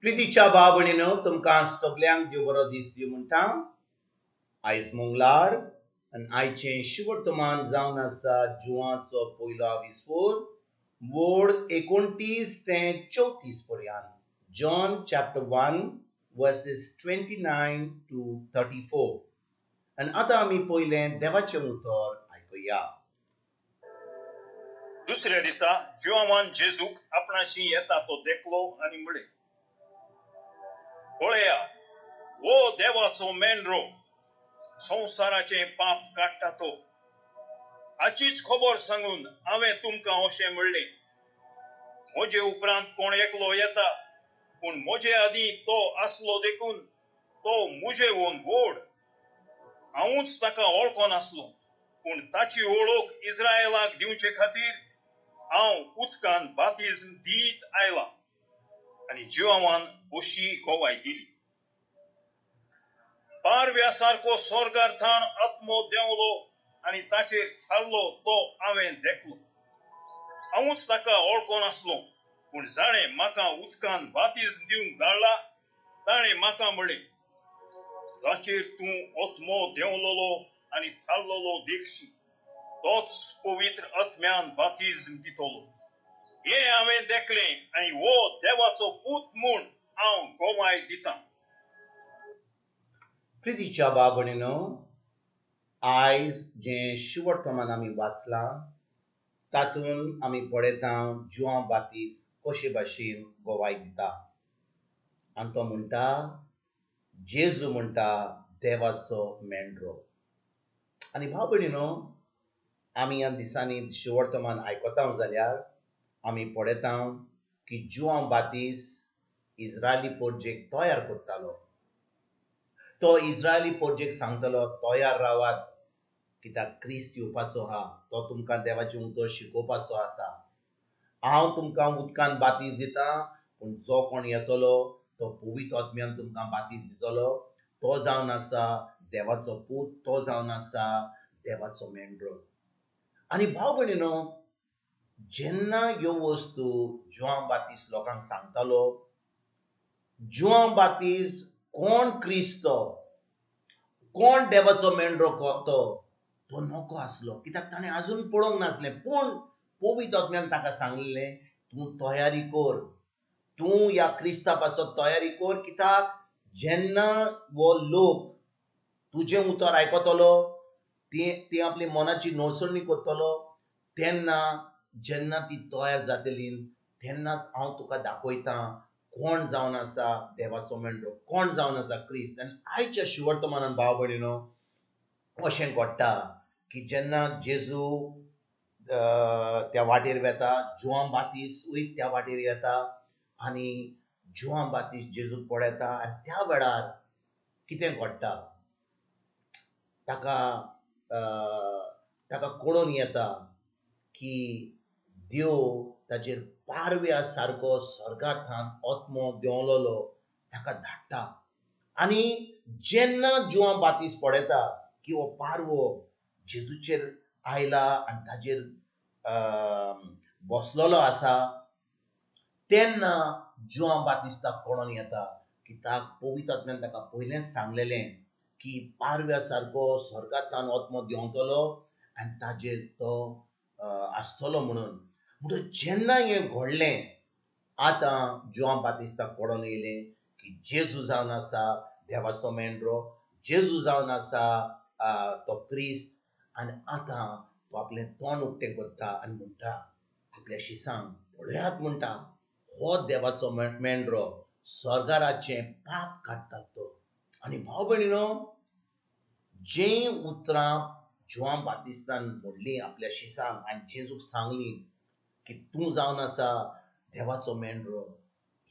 प्रितीच्या बाबणीनो तुमकां सगल्यांक देव बरो दीस दिवं म्हणटा. आयज मंगळार आनी आयचें शिवर्तमान जावन आसा जुवाचो पयलो विस्वोर वोड 29 ते 34 पर्यंत. John chapter 1 verses 29 to 34. आनी आतां आमी पयलें देवाचें उतर आयकुया. दुसऱ्या दिसा जुवान जेजूक आपणाशी येता तो देखलो आनी म्हळे, पळया, वो देवाचो मेंढरो, संवसाराचें पाप काडटा तो. हाचीच खबर सांगून हांवें तुमकां अशें म्हणलें. म्हजे उपरांत कोण एकलो येता, पूण म्हजे आदीं तो आसलो देखून तो म्हजेवून व्हड. हांवूच ताका वळखो नासलो, पूण ताची वळख इस्रायलाक दिवचे खातीर हांव उदकान बातिज्म दीत आयलां. आनी जुवान अशी गोवाय दिली. पारव्या सारको स्वर्गार्थान आत्मो देंवलो आनी ताचेर थारलो तो हांवें देखलो. हांवूच ताका वळखो नासलो, पूण जाणें म्हाका उदकान बातिज्म दिवंक धाडला ताणें म्हाका म्हणलें, जाचेर तूं आत्मो देंवलोलो आनी थारलोलो देखशी, तोच पवित्र आत्म्यान बातिज्म दितलो. हें हांवें देखलें आनी वो देवाचो पूत म्हूण हांव गोवाय दितां. प्रितीच्या बाबणीनो आयज जें शिवर्तमान आमी वाचलां तातूंत आमी पळयता जुवां बातीस कशे भाशेन गोवाय दिता. आनी तो म्हणटा जेजू म्हणटा देवाचो मेंढरो. आनी भाव भयणीनो, आमी ह्या दिसांनी शिवर्तमान आयकता जाल्यार आमी पळयता की जुवां बातीस इस्रायली पोरजेक तयार करतालो. तो इस्रायली पोरजेक सांगतालो, तयार रावात, कित्याक क्रिस्त येवपाचो आहा. तो तुमकां देवाचें उतर शिकोवपाचो आसा. हांव तुमकां उदकान बातीस दितां, पूण जो कोण येतलो तो पवित्र आत्म्यान तुमकां बातीस दितलो. तो जावन आसा देवाचो पूत, तो जावन आसा देवाचो मेंढरो. आनी भाव भयणीनो, जेन्ना ह्यो वस्तू जुवां बातीस लोकांक सांगतालो, जुवां बातीस कोण क्रिस्त, कोण देवाचो मेंढरो तो नको आसलो, कित्याक ताणें आजून पळोवंक नासलें. पूण पवित्र आत्म्यान ताका सांगलेलें, तूं तयारी कर, तूं ह्या क्रिस्ता पासत तयारी कर, कित्याक जेन्ना वो लोक तुजें उतर आयकतलो, ती आपली मनाची नोसणी करतलो, तेन्ना जेन्ना ती तयार जातली तेन्नाच हांव तुका दाखयतां कोण जावन आसा देवाचो मेंढरो, कोण जावन आसा क्रिस्त. आनी आयच्या शिवर्तमानान भाव भयणीनो अशें घडटा की जेन्ना जेजू त्या वाटेर वेता, जुवां बातीसूय त्या वाटेर येता आनी जुवां बातीस जेजूक पळयता. आनी त्या वेळार कितें घडटा, ताका कळून येता की देव ताचेर पारव्या सारको स्वर्गांतल्यान आत्मो देंवलोलो ताका धाडटा. आनी जेन्ना जुवां बातीस पळयता की हो पारवो जेजूचेर आयला आनी ताचेर बसलोलो आसा, तेन्ना जुवां बातीस्ताक कळून येता, कित्याक पवित्र आत्म्यान ताका पयलेंच सांगलेलें की पारव्या सारको स्वर्गांतल्यान आत्मो देंवतलो आनी ताचेर तो आसतलो म्हणून. म्हणटच जेन्ना हें घडलें, आतां जुवां बातीस्ताक कळून येयलें की जेजू जावन आसा देवाचो मेंढरो, जेजू जावन आसा तो क्रिस्त. आनी आतां तो आपलें तोंड उक्तें करता आनी म्हणटा आपल्या शिसांक, पळयात म्हणटा, हो देवाचो मेंढरो, स्वर्गाराचें पाप काडटा तो. आनी भाव भयणीनो, जें उतरां जुवां बातीस्तान म्हणलीं आपल्या शिसांक आनी जेजूक सांगलीं की तूं जावन आसा देवाचो मेंढरो,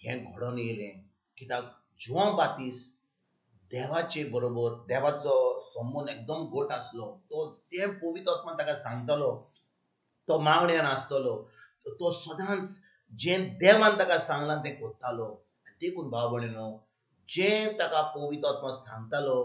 हें घडोवन येयलें. कित्याक जुवां बातीस देवाचे बरोबर, देवाचो संबंद एकदम घट आसलो. तो जें पवित्र आत्मान ताका सांगतालो तो मागण्यांत आसतलो. तो सदांच जें देवान ताका सांगलां तें करतालो. देखून भाव भयणीनो, जें ताका पवित्र आत्मा सांगतालो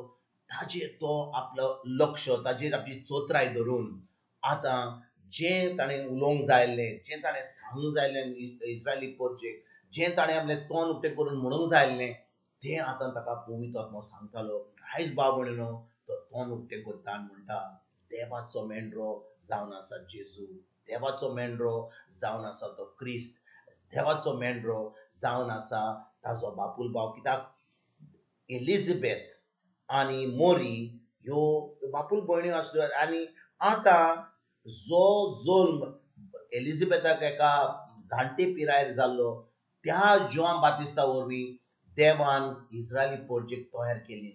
ताचेर तो आपलो लक्ष, ताचेर आपली चोत्राय धरून आतां जें ताणें उलोवंक जाय आसलें, जें ताणें सांगूंक जाय आसलें इस्रायली पोरजेक, जें ताणें आपलें तोंड उक्तें करून म्हणूंक जाय आसलें तें आतां ताका पवित्र आत्मो सांगतालो. आयज भाव भयणीनो तो तोंड उक्तें करता आनी म्हणटा देवाचो मेंढरो जावन आसा जेजू, देवाचो मेंढरो जावन आसा तो क्रिस्त, देवाचो मेंढरो जावन आसा ताजो बापूल भाव. कित्याक एलिझाबेथ आनी मोरी ह्यो बापूल भयण्यो आसल्यो आनी आतां जो जल्म एलिझाबेथाक एका जाणटे पिरायेर जाल्लो त्या जोआन बातिस्ता वरवीं देवान इस्रायली परजेक तयार केली.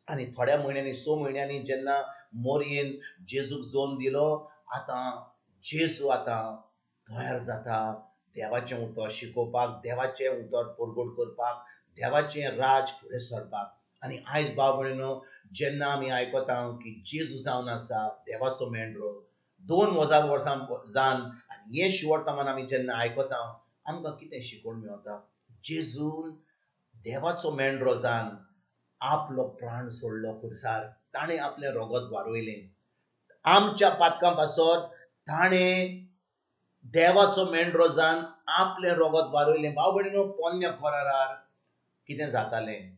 आनी थोड्या म्हयन्यांनी 6 म्हयन्यांनी जेन्ना मोरयेन जेजूक जल्म दिलो, आतां जेजू आतां तयार जाता देवाचें उतर शिकोवपाक, देवाचें उतर परगट करपाक, देवाचें राज फुडें सरपाक. आनी आयज भाव भयणीनो जेन्ना आमी आयकता की जेजू जावन आसा देवाचो मेंढरो 2000 वर्सां जावन आनी हें शिवर्तमान आमी जेन्ना आयकता आमकां कितें शिकोवन मेवता. जेजून देवाचो मेंढरो जावन आपलो प्राण सोडलो खुर्सार, ताणें आपलें रगत वारोयलें आमच्या पातकां पासत, ताणें देवाचो मेंढरो जावन आपलें रगत वारोयलें. भाव भयणीनो पोन्न्या कोरारार कितें जातालें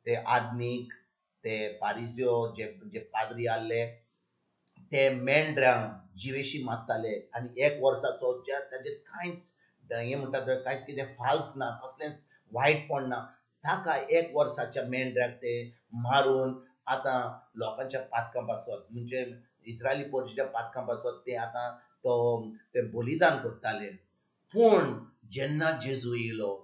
ते आदनीक ते फारिज्यो जे पाद्री आसले ते मेंढऱ्यांक जिवेशी मारताले आनी 1 वर्साचो जे ताजेर कांयच हें म्हणटा ते कांयच कितें फाल्स ना, कसलेंच वायटपण ना, ताका 1 वर्साच्या मेंढऱ्याक ते मारून आतां लोकांच्या पातकां पासत म्हणजे इस्रायली परजेच्या पातकां पासत ते आतां ते बलिदान करताले. पूण जेन्ना जेजू येयलो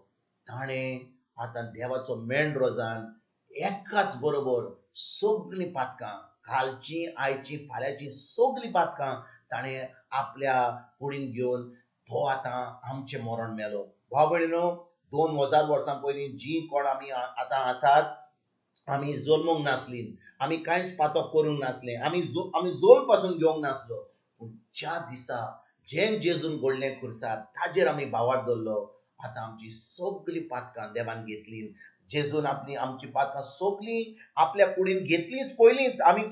ताणें आतां देवाचो मेंढरो जावन एकाच बरोबर सगळीं पातकां कालची आयची फाल्यांची सगळीं पातकां ताणें आपल्या कुडीन घेवन तो आतां आमचें मरण मेलो. भाव भयणीनो 2000 वर्सां पयलीं जीं कोण आमी आतां आसात, आमी जल्मूंक नासलीं, आमी कांयच पातक करूंक नासलें, आमी जल्म पासून घेवंक नासलो, पूण ज्या दिसा जें जेजून घडलें खुर्सार ताजेर आमी भावार्थ धरलो. आतां आमची सगळीं पातकां देवान घेतलीं. जेजून आमची पातकां सगळीं आपल्या कुडीन घेतलींच पयलींच, आमी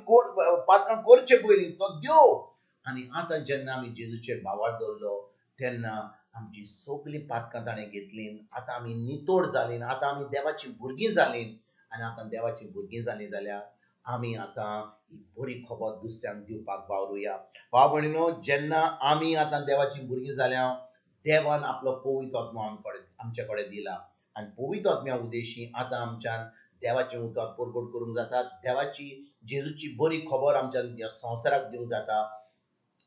पातकां करचे पयलीं तो देव. आनी आतां जेन्ना आमी जेजूचेर भावार्थ धरलो तेन्ना आमची सगळीं पातकां ताणें घेतलीं. आतां आमी नितोड जालीं, आतां आमी देवाचीं भुरगीं जालीं. आनी आतां देवाचीं भुरगीं जालीं जाल्यार आमी आतां ही बरी खबर दुसऱ्यांक दिवपाक वावरुया. भाव भयणीनो जेन्ना आमी आतां देवाचीं भुरगीं जाल्या देवान आपलो पवित्र आत्मो आमचे कडेन दिला आनी पवित्र आत्म्या उद्देशी आतां आमच्यान देवाचें उतर परगट करूंक जाता, देवाची जेजूची बरी खबर आमच्यान ह्या संवसाराक दिवंक जाता.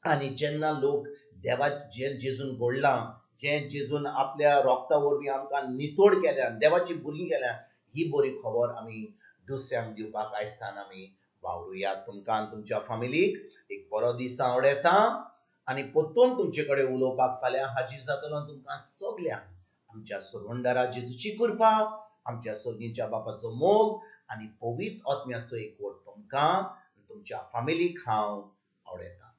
आनी जेन्ना लोक जें जेजून घडलां, जें जेजून आपल्या रोगता वरवीं आमकां नितोड केल्यान देवाची भुरगीं केल्यान, ही बरी खबर आमी दुसऱ्यांक दिवपाक आयजतान आमी वावरुया. तुमकां आनी तुमच्या फॅमिलीक एक बरो दीस हांव येता आनी परतून तुमचे कडेन उलोवपाक फाल्यां हाजीर जातलो. तुमकां सगल्यांक आमच्या सर्वंडारा जेजूची कृपा, आमच्या सर्गीच्या बापाचो मोग आनी पवित्र आत्म्याचो एकवट तुमकां तुमच्या फॅमिलीक हांव आवडयतां.